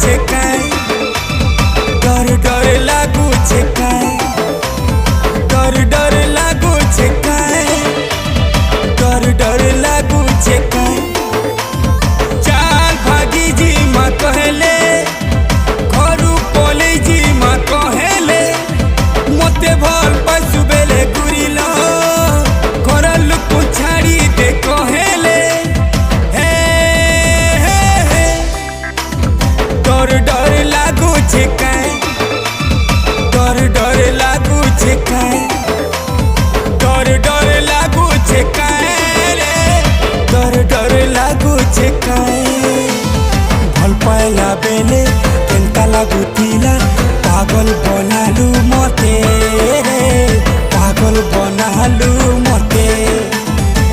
छे काई डर डर लागू छे काई डर डर लागू छे काई डर डर लागू छे काई चाल भागी जी माँ कहले घरू पोले जी माँ कहले मते भल पशु बेले गुरिल घर लोक छाड़ी दे कहले डर डर लागू छे काई डर डर लागू छे काई डर डर लागू छे काई रे डर डर लागू छे काई भल पाइला बेले केनता लागुतिला पागल बनालू।